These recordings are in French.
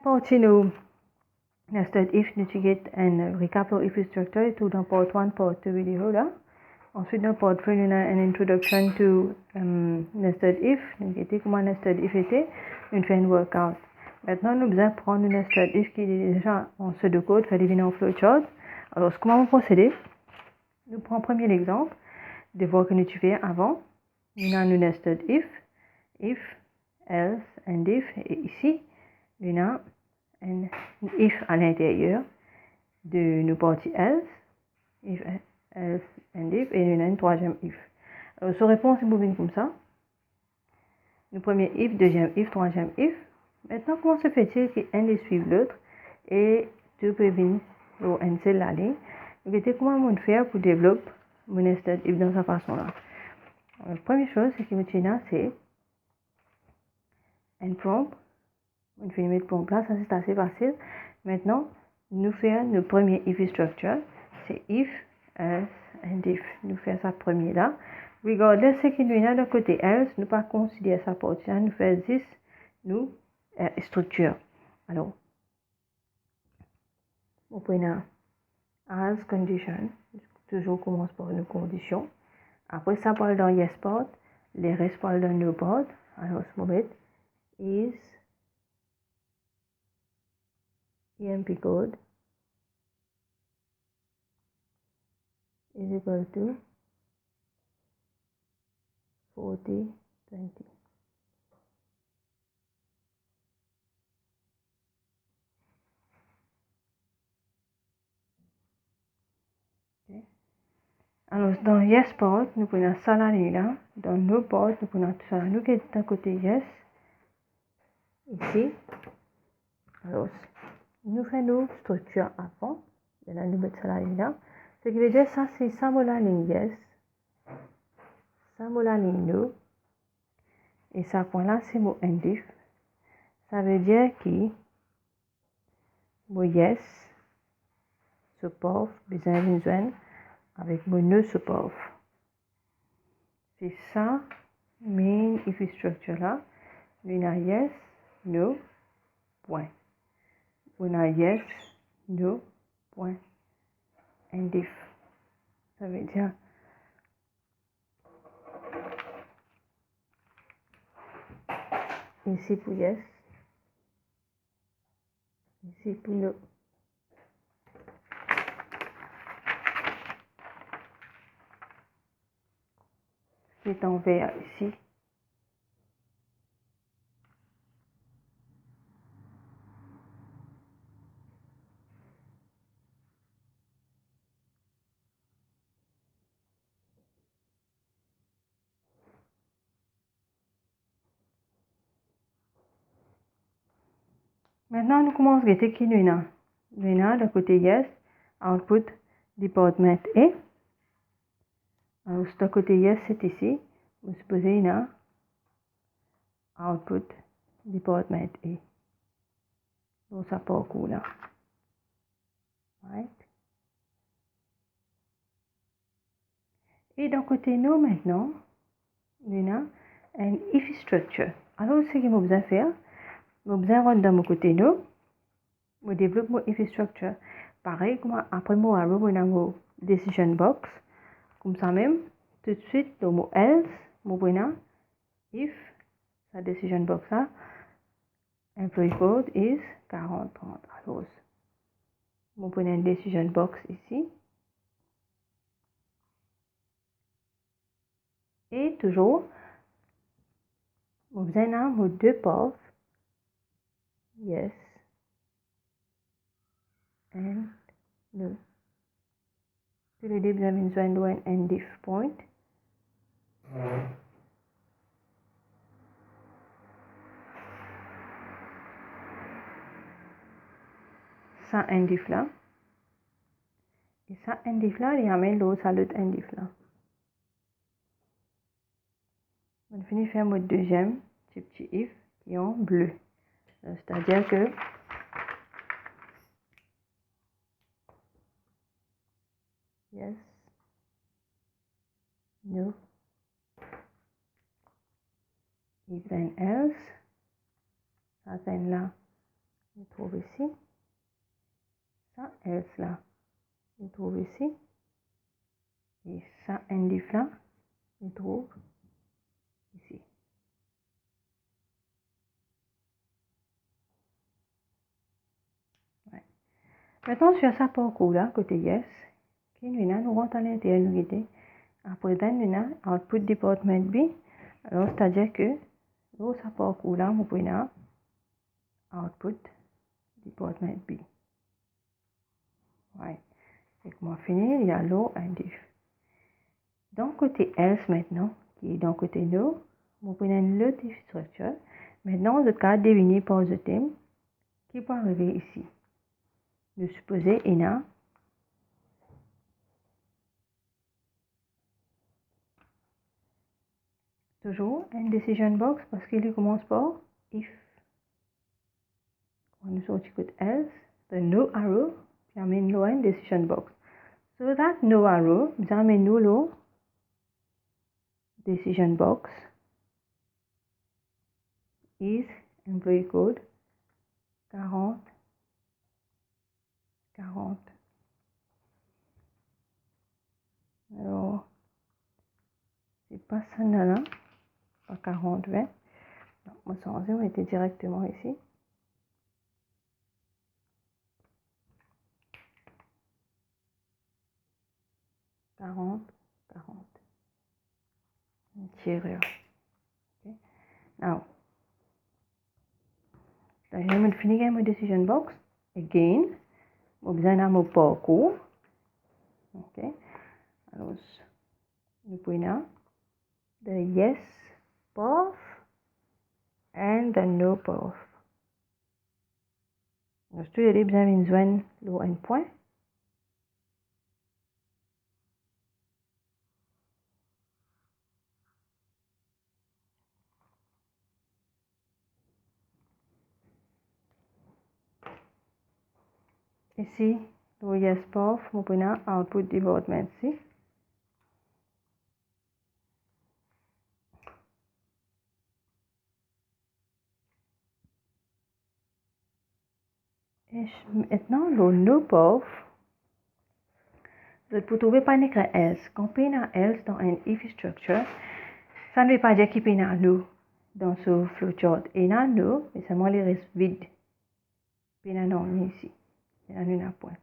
partie nous nested if nous get un recap of if structure tout dans part 1 part 2 vidéo là. Ensuite dans part 3 nous avons une introduction to nested if, nous avons comment nested if était, nous fait un workout. Maintenant nous besoin prendre une nested if qui est déjà en pseudocode, faire deviner en flowchart. Alors comment on procéder? Nous prenons premier exemple de voir que nous tu fais avant. Nous avons une nested if, else, and if, et ici nous avons un if à l'intérieur de nos parties else, if, else, and if, et nous avons une troisième if. Alors, sur réponse, c'est bobine comme ça. Le premier if, deuxième if, troisième if. Maintenant, comment se fait-il qu'un les suive l'autre et deux peuvent venir au un seul la ligne? Donc, comment on fait pour développer mon nested if dans cette façon-là? La première chose, c'est que maintenant, c'est un prompt. On fait mettre prompt là, ça c'est assez facile. Maintenant, nous faisons le premier if structure, c'est if, else, and if. Nous faisons ça premier là. Regardez ce qui nous a de côté else, nous pas considérer ça partie là, nous faisons juste nous structure. Alors, on prend as condition, toujours commence par une condition. Après ça parle dans yes part, les restes parlent dans no part. Alors, ce moment is EMP code is equal to 40, 20. Okay. Alors, dans yes part, nous prenons ça là, dans no part, nous prenons tout ça là. Nous qui est d'un côté yes, ici. Alors, nous faisons nos structures avant. Et là, nous mettons ça là. Ce qui veut dire, ça, c'est ça, la ligne yes. Ça, la ligne no. Et ça, point là, c'est mon indif. Ça veut dire que mon yes support, besoin avec mon no support. C'est ça, main if structure là. Nous avons yes, no, point. On a yes, no, point, and if. Ça veut dire ici pour yes, ici pour no. C'est en vert ici. Maintenant, nous commençons à guetter qui nous a. Nous a de côté yes, output department A. Alors, de côté yes, c'est ici. Vous supposez qu'il y a output department A. Donc, ça part cool là. Right? Et d'un côté nous maintenant, nous avons un if structure. Alors, ce que je besoin faire, je besoin rentrer dans mon côté nous, je développe mon if structure. Pareil, comme après moi, je vais dans mon decision box. Comme ça même, tout de suite, dans mon else, je vais if, la decision box là, employee code is 4030. Alors, je vais une decision box ici. Et toujours, je vais avoir deux paths, yes and no. Tous les deux, vous avez besoin d'un end if point. Ça, end if là. Et ça, end if là, il amène l'autre à l'autre end if là. On finit faire mon deuxième petit if qui est en bleu. C'est-à-dire que yes, no, if then else, ça then là, je trouve ici. Ça, else là, je trouve ici. Et ça, indif là, je trouve ici. Ouais. Maintenant, sur ça parcours là, côté yes, qui nous rentre à l'intérieur, nous guider. Après, nous avons output department B. Alors, c'est-à-dire que, dans ça parcours là, nous prenons output department B. Ouais. Et comment finir, il y a l'eau indif. Dans le côté else maintenant, qui est dans le côté no, nous prenons le if structure. Maintenant, le cas deviner par le thème qui peut arriver ici. Nous supposons il y a toujours un decision box parce qu'il commence par if. Quand nous sortons du côté else, the no arrow, puis amène le un decision box. So that no arrow, nous amène le decision box is employee code 40 40. Alors, c'est pas ça là, pas 40 20. Non, moi sans on était directement ici. Quarante. Interior. Okay. Now, je vais finir mon decision box. Again, je vais besoin mon parcours. Ok. Alors, nous prenons the yes path and the no path. Nous avons besoin de joindre un point. Ici, le yes path, nous prenons output department ici. Et maintenant, le no path, vous pouvez trouver par écrit else. Quand on a else dans un if structure, ça ne veut pas dire qu'il y a no dans ce flowchart. Il y a no, mais seulement les restes vides. Puis il y a non ici. Il y a un point.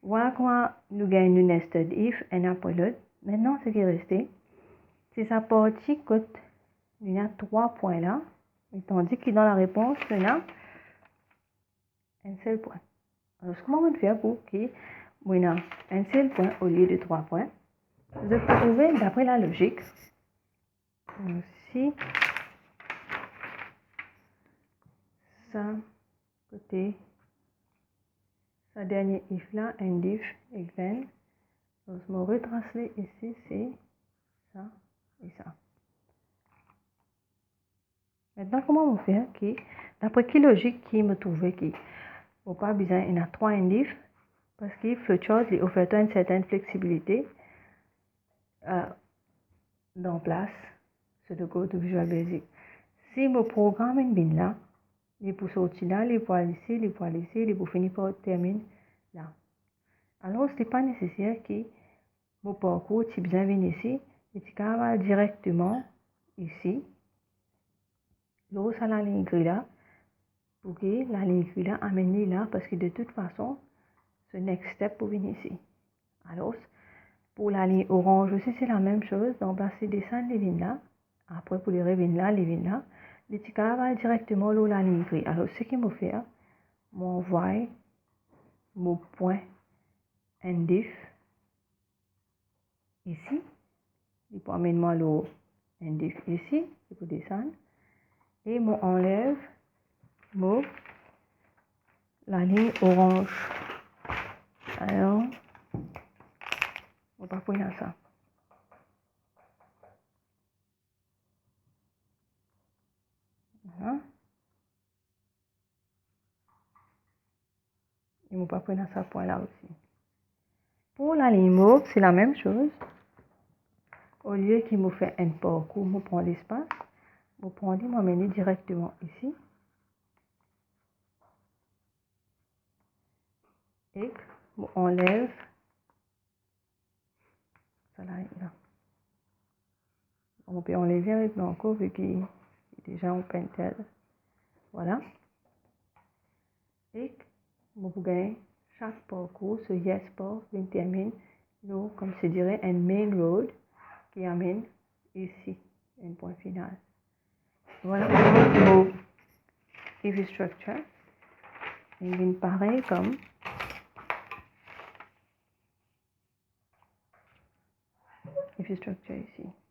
Voilà comment nous gagnons une nested if et après l'autre. Maintenant, ce qui est resté, c'est sa partie côté. Il y a 3 points là. Tandis que dans la réponse, il y a un seul point. Alors, comment on va faire pour qu'il y ait un seul point au lieu de 3 points? Vous pouvez trouver d'après la logique. Si ça, côté, sa dernière if là, indif, again. Donc, je me retransler ici, c'est ça et ça. Maintenant, comment on fait? D'après quelle logique qui me trouvait qui? Bon, pas besoin, il y a 3 indifs parce que flowchart il offre une certaine flexibilité dans place sur le code Visual Basic. Si mon programme est bien là, il peut sortir là, il peut aller ici, il peut aller ici, il peut finir par terminer là. Alors, ce n'est pas nécessaire que mon parcours, si besoin de venir ici, et tu vas directement ici. Là, ça la ligne grise là, pour que la ligne grise là amène là, parce que de toute façon, c'est le next step pour venir ici. Alors, pour la ligne orange aussi, c'est la même chose. Donc, c'est descendre les lignes là. Après, pour les revenir là, les lignes là, les petits va directement là, la ligne grise. Alors, ce qu'il me fait, m'envoie mon point indif ici. Il peut amener moi le indif ici. Il peut descendre. Et m'enlève la ligne orange. Alors, on va pas prendre ça. Voilà. Et on va pas prendre ça point là aussi. Pour la ligne mauve, c'est la même chose. Au lieu qu'il me fait un parcours, je prends l'espace. Je prends, je m'amène directement ici. et on enlève ça là, on peut enlever avec encore vu qu'il est déjà en pentel. Voilà. Et vous gagnez chaque parcours, ce yes part termine, nous, comme je dirais, un main road qui amène ici, un point final. Voilà pour if structure. Il vient pareil comme if structure ici.